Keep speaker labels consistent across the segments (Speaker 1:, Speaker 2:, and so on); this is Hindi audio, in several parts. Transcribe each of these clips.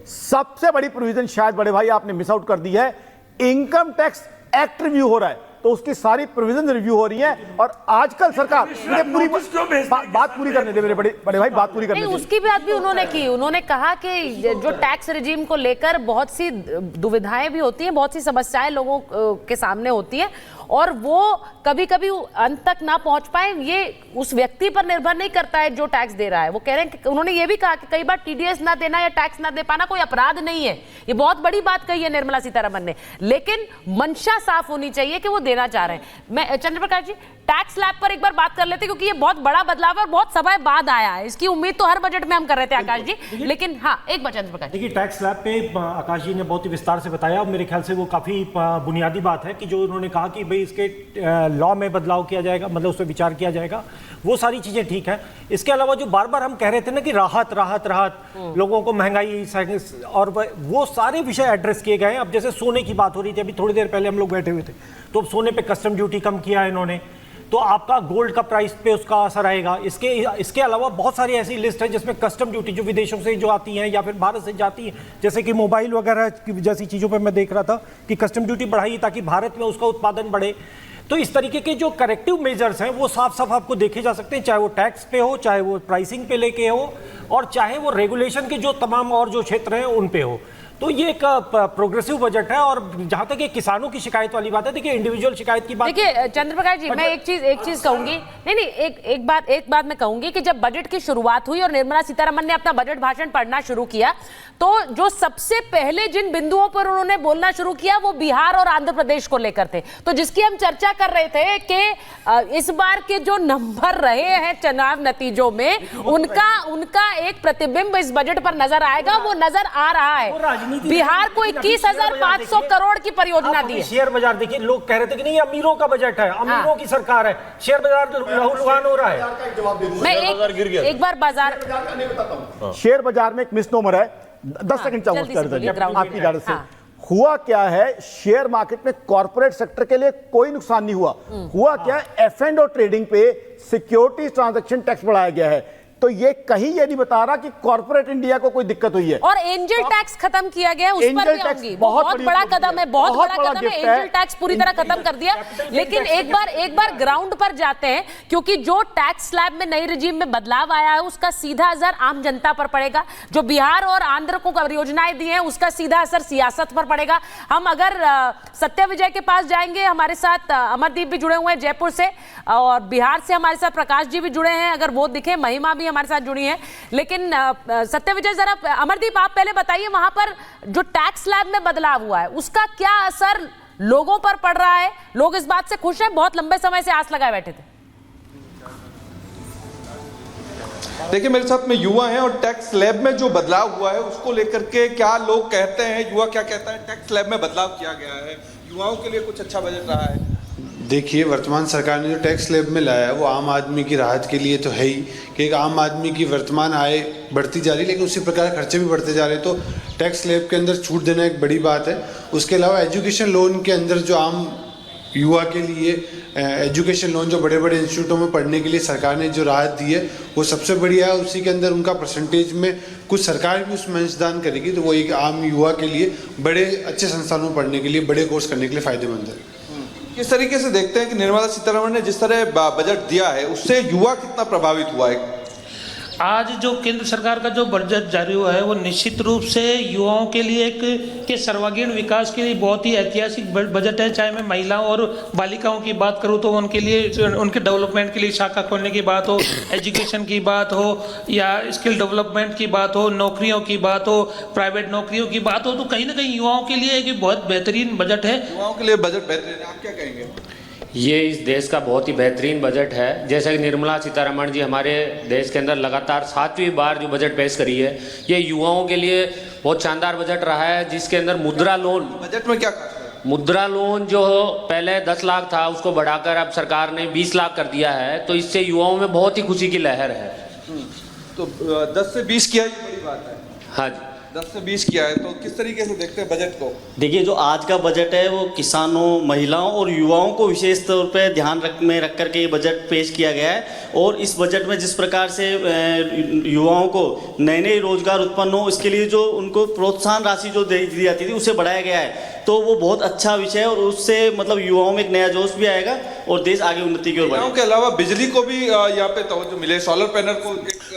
Speaker 1: सबसे बड़ी प्रोविजन शायद बड़े भाई आपने मिस आउट कर दी है, इनकम टैक्स एक्ट रिव्यू हो रहा है, तो उसकी सारी प्रोविजन रिव्यू हो रही है। और आजकल सरकार पूरी बात पूरी करने दे मेरे बड़े भाई, बात पूरी करने दे।
Speaker 2: उसकी बात भी उन्होंने की, उन्होंने कहा कि जो टैक्स रिजीम को लेकर बहुत सी दुविधाएं भी होती हैं, बहुत सी समस्याएं लोगों के सामने होती हैं और वो कभी कभी अंत तक ना पहुंच पाए। ये उस व्यक्ति पर निर्भर नहीं करता है जो टैक्स दे रहा है। वो कह रहे हैं कि उन्होंने ये भी कहा कि कई बार टीडीएस ना देना या टैक्स ना दे पाना कोई अपराध नहीं है। ये बहुत बड़ी बात कही है निर्मला सीतारमण ने, लेकिन मंशा साफ होनी चाहिए कि वो देना चाह रहे हैं। मैं चंद्रप्रकाश जी, टैक्स स्लैब पर एक बार बात कर लेते, क्योंकि ये बहुत बड़ा बदलाव है और बहुत समय बाद आया है। इसकी उम्मीद तो हर बजट में हम कर रहे थे आकाश जी, लेकिन हाँ एक बार चंद्रप्रकाश।
Speaker 3: देखिए, टैक्स स्लैब पे आकाश जी ने बहुत ही विस्तार से बताया और मेरे ख्याल से वो काफी बुनियादी बात है कि जो उन्होंने कहा कि भाई इसके लॉ में बदलाव किया जाएगा, मतलब उस पर विचार किया जाएगा, वो सारी चीजें ठीक है। इसके अलावा जो बार बार हम कह रहे थे ना कि राहत राहत राहत, लोगों को महंगाई और वो सारे विषय एड्रेस किए गए हैं। अब जैसे सोने की बात हो रही थी, अभी थोड़ी देर पहले हम लोग बैठे हुए थे, तो अब सोने पे कस्टम ड्यूटी कम किया है इन्होंने, तो आपका गोल्ड का प्राइस पे उसका असर आएगा। इसके अलावा बहुत सारी ऐसी लिस्ट है जिसमें कस्टम ड्यूटी जो विदेशों से जो आती हैं या फिर भारत से जाती है, जैसे कि मोबाइल वगैरह जैसी चीज़ों पे मैं देख रहा था कि कस्टम ड्यूटी बढ़ाई ताकि भारत में उसका उत्पादन बढ़े। तो इस तरीके के जो करेक्टिव मेजर्स हैं वो साफ साफ आपको देखे जा सकते हैं, चाहे वो टैक्स पे हो, चाहे वो प्राइसिंग पे लेके हो, और चाहे वो रेगुलेशन के जो तमाम और जो क्षेत्र हैं उन पे हो। तो ये एक प्रोग्रेसिव बजट है। और जहां तक ये किसानों की शिकायत वाली बात है, देखिए इंडिविजुअल शिकायत की बात,
Speaker 2: देखिए चंद्रप्रकाश जी, मैं एक चीज कहूंगी, नहीं एक बात मैं कहूंगी कि जब बजट की शुरुआत हुई और निर्मला सीतारमण ने अपना बजट भाषण पढ़ना शुरू किया, तो जो सबसे पहले जिन बिंदुओं पर उन्होंने बोलना शुरू किया वो बिहार और आंध्र प्रदेश को लेकर थे। तो जिसकी हम चर्चा कर रहे थे कि इस बार के जो नंबर रहे हैं चुनाव नतीजों में, उनका एक प्रतिबिंब इस बजट पर नजर आएगा, वो नजर आ रहा है। बिहार को 21,500 करोड़ की परियोजना दी है।
Speaker 3: शेयर बाजार देखिए, लोग कह रहे थे कि नहीं अमीरों का बजट है, अमीरों की सरकार है, शेयर बाजार लहूलुहान हो रहा है।
Speaker 2: मैं एक बार बाजार
Speaker 1: शेयर बाजार में एक मिसनोमर है, 10 सेकंड चाहूंगा आपकी इजाजत से। हुआ क्या है, शेयर मार्केट में कॉर्पोरेट सेक्टर के लिए कोई नुकसान नहीं हुआ। हुआ क्या है, F&O ट्रेडिंग पे सिक्योरिटीज ट्रांजैक्शन टैक्स बढ़ाया गया है। तो ये कहीं ये नहीं बता रहा कि कॉर्पोरेट इंडिया को कोई दिक्कत हुई है।
Speaker 2: और एंजल टैक्स खत्म किया गया है, उस पर भी आऊंगी। बहुत बड़ा कदम है, बहुत बड़ा कदम है। एंजल टैक्स पूरी तरह खत्म कर दिया। लेकिन एक बार ग्राउंड पर जाते हैं, क्योंकि जो टैक्स स्लैब में नई रिजीम में बदलाव आया है उसका सीधा असर आम जनता पर पड़ेगा। जो बिहार और आंध्र को परियोजनाएं दी हैं उसका सीधा असर सियासत पर पड़ेगा। हम अगर सत्य विजय के पास जाएंगे, हमारे साथ अमरदीप भी जुड़े हुए हैं जयपुर से, और बिहार से हमारे साथ प्रकाश जी भी जुड़े हैं, अगर वो दिखे, महिमा भी हमारे साथ जुड़ी है। लेकिन सत्य विजय, जरा अमरदीप आप पहले बताइए, वहां पर जो टैक्स स्लैब में बदलाव हुआ है उसका क्या असर लोगों पर पड़ रहा है? लोग इस बात से खुश हैं? बहुत लंबे समय से आस लगाए बैठे थे।
Speaker 4: देखिए, मेरे साथ में युवा हैं और टैक्स स्लैब में जो बदलाव हुआ है उसको लेकर के क्या लोग कहते हैं, युवा क्या कहता है, टैक्स स्लैब में बदलाव किया गया है, युवाओं के लिए कुछ अच्छा बजट रहा है?
Speaker 5: देखिए, वर्तमान सरकार ने जो टैक्स स्लैब में लाया है वो आम आदमी की राहत के लिए तो है ही, कि एक आम आदमी की वर्तमान आय बढ़ती जा रही है लेकिन उसी प्रकार खर्चे भी बढ़ते जा रहे हैं, तो टैक्स स्लैब के अंदर छूट देना एक बड़ी बात है। उसके अलावा एजुकेशन लोन के अंदर जो आम युवा के लिए एजुकेशन लोन जो बड़े बड़े इंस्टीट्यूटों में पढ़ने के लिए सरकार ने जो राहत दी है वो सबसे बढ़िया है। उसी के अंदर उनका परसेंटेज में कुछ सरकार भी उसमें अंशदान करेगी, तो वो एक आम युवा के लिए बड़े अच्छे संस्थानों में पढ़ने के लिए, बड़े कोर्स करने के लिए फ़ायदेमंद है।
Speaker 4: किस तरीके से देखते हैं कि निर्मला सीतारमण ने जिस तरह बजट दिया है उससे युवा कितना प्रभावित हुआ है?
Speaker 6: आज जो केंद्र सरकार का जो बजट जारी हुआ है वो निश्चित रूप से युवाओं के लिए के सर्वांगीण विकास के लिए बहुत ही ऐतिहासिक बजट है। चाहे मैं महिलाओं और बालिकाओं की बात करूं तो उनके लिए, उनके डेवलपमेंट के लिए शाखा खोलने की बात हो, एजुकेशन की बात हो या स्किल डेवलपमेंट की बात हो, नौकरियों की बात हो, प्राइवेट नौकरियों की बात हो, तो कहीं ना कहीं युवाओं के लिए एक बहुत बेहतरीन बजट है।
Speaker 4: युवाओं के लिए बजट बेहतरीन है, आप क्या कहेंगे?
Speaker 7: ये इस देश का बहुत ही बेहतरीन बजट है। जैसा कि निर्मला सीतारमण जी हमारे देश के अंदर लगातार 7वीं बार जो बजट पेश करी है, ये युवाओं के लिए बहुत शानदार बजट रहा है, जिसके अंदर मुद्रा लोन,
Speaker 4: बजट में क्या खास है?
Speaker 7: मुद्रा लोन जो पहले 10 लाख था उसको बढ़ाकर अब सरकार ने 20 लाख कर दिया है, तो इससे युवाओं में बहुत ही खुशी की लहर है।
Speaker 4: तो 10 से 20 किया, ये बड़ी बात है।
Speaker 7: हाँ जी।
Speaker 4: 10 से 20 किया है, तो किस तरीके से देखते हैं बजट को?
Speaker 8: देखिए, जो आज का बजट है वो किसानों, महिलाओं और युवाओं को विशेष तौर पे ध्यान में रख करके ये बजट पेश किया गया है। और इस बजट में जिस प्रकार से युवाओं को नए नए रोजगार उत्पन्न हो, इसके लिए जो उनको प्रोत्साहन राशि जो दी जाती थी उसे बढ़ाया गया है, तो वो बहुत अच्छा विषय है और उससे मतलब युवाओं में एक नया जोश भी आएगा और देश आगे उन्नति की ओर बढ़ेगा।
Speaker 4: के अलावा बिजली को भी यहाँ पे तवज्जो मिले, सोलर पैनल को,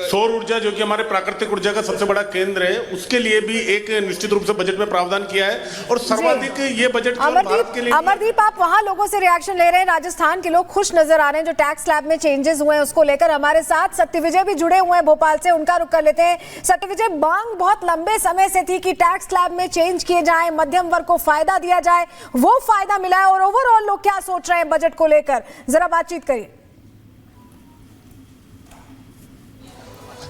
Speaker 9: सौर ऊर्जा जो कि हमारे प्राकृतिक ऊर्जा का सबसे बड़ा केंद्र है, उसके लिए भी एक निश्चित रूप से बजट में प्रावधान किया है। और सर्वाधिक ये बजट जो भारत के लिए।
Speaker 10: अमरदीप, आप वहां लोगों से रिएक्शन ले रहे हैं, राजस्थान के लोग खुश नजर आ रहे हैं जो टैक्स स्लैब में चेंजेस हुए हैं उसको लेकर। हमारे साथ सत्यविजय भी जुड़े हुए हैं भोपाल से, उनका रुख कर लेते हैं। सत्यविजय, मांग बहुत लंबे समय से थी कि टैक्स स्लैब में चेंज किए जाए, मध्यम वर्ग को फायदा दिया जाए, वो फायदा मिला है और ओवरऑल लोग क्या सोच रहे हैं बजट को लेकर, जरा बातचीत करिए।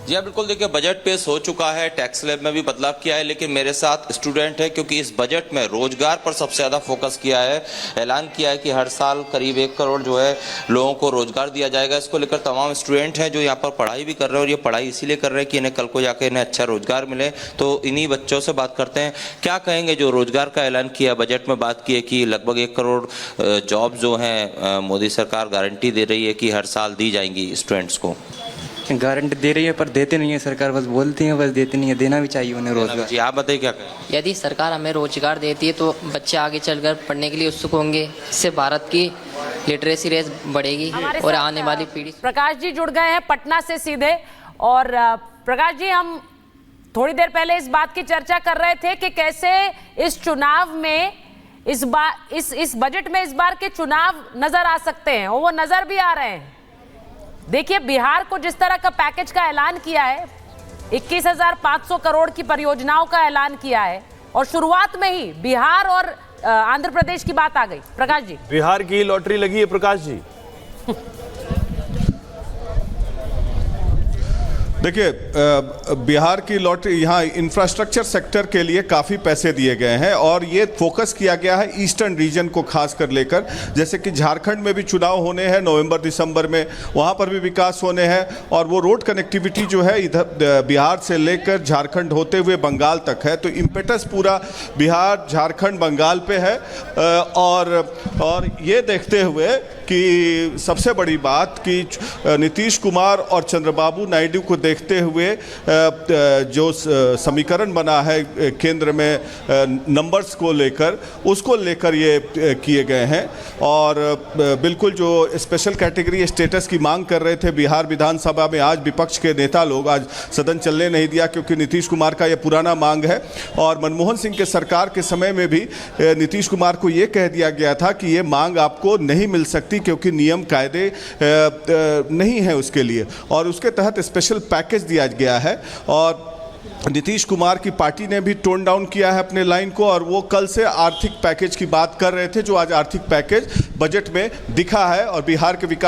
Speaker 11: जी हाँ, बिल्कुल। देखिए, बजट पेश हो चुका है, टैक्स स्लैब में भी बदलाव किया है, लेकिन मेरे साथ स्टूडेंट है क्योंकि इस बजट में रोजगार पर सबसे ज़्यादा फोकस किया है। ऐलान किया है कि हर साल करीब 1 करोड़ जो है लोगों को रोजगार दिया जाएगा। इसको लेकर तमाम स्टूडेंट हैं जो यहाँ पर पढ़ाई भी कर रहे हैं और ये पढ़ाई इसीलिए कर रहे हैं कि इन्हें कल को जाकर इन्हें अच्छा रोजगार मिले। तो इन्हीं बच्चों से बात करते हैं, क्या कहेंगे जो रोजगार का ऐलान किया बजट में, बात की है कि लगभग 1 करोड़ जॉब जो हैं मोदी सरकार गारंटी दे रही है कि हर साल दी जाएंगी स्टूडेंट्स को।
Speaker 12: गारंटी दे रही है पर देते नहीं है सरकार, बस बोलती है, बस देते नहीं है। देना भी चाहिए उन्हें रोजगार।
Speaker 11: जी, आप बताइए क्या कहें?
Speaker 13: यदि सरकार हमें रोजगार देती है तो बच्चे आगे चलकर पढ़ने के लिए उत्सुक होंगे, इससे भारत की लिटरेसी रेट बढ़ेगी और आने वाली पीढ़ी।
Speaker 2: प्रकाश जी जुड़ गए हैं पटना से सीधे। और प्रकाश जी, हम थोड़ी देर पहले इस बात की चर्चा कर रहे थे कि कैसे इस चुनाव में इस बजट में इस बार के चुनाव नजर आ सकते हैं, और वो नजर भी आ रहे हैं। देखिए, बिहार को जिस तरह का पैकेज का ऐलान किया है, 21,500 करोड़ की परियोजनाओं का ऐलान किया है, और शुरुआत में ही बिहार और आंध्र प्रदेश की बात आ गई। प्रकाश जी,
Speaker 14: बिहार की लॉटरी लगी है प्रकाश जी।
Speaker 15: देखिए, बिहार की लॉटरी, यहाँ इंफ्रास्ट्रक्चर सेक्टर के लिए काफ़ी पैसे दिए गए हैं और ये फोकस किया गया है ईस्टर्न रीजन को खास कर लेकर। जैसे कि झारखंड में भी चुनाव होने हैं नवंबर दिसंबर में, वहाँ पर भी विकास होने हैं और वो रोड कनेक्टिविटी जो है इधर बिहार से लेकर झारखंड होते हुए बंगाल तक है। तो इम्पेटस पूरा बिहार, झारखंड, बंगाल पे है। और ये देखते हुए कि सबसे बड़ी बात कि नीतीश कुमार और चंद्रबाबू नायडू को देखते हुए जो समीकरण बना है केंद्र में नंबर्स को लेकर, उसको लेकर ये किए गए हैं। और बिल्कुल जो स्पेशल कैटेगरी स्टेटस की मांग कर रहे थे बिहार विधानसभा में, आज विपक्ष के नेता लोग आज सदन चलने नहीं दिया क्योंकि नीतीश कुमार का ये पुराना मांग है। और मनमोहन सिंह के सरकार के समय में भी नीतीश कुमार को ये कह दिया गया था कि ये मांग आपको नहीं मिल सकती क्योंकि नियम कायदे नहीं है उसके लिए, और उसके तहत स्पेशल पैकेज दिया गया है। और नीतीश कुमार की पार्टी ने भी टोन डाउन किया है अपने लाइन को, और वो कल से आर्थिक पैकेज की बात कर रहे थे जो आज आर्थिक पैकेज बजट में दिखा है और बिहार के विकास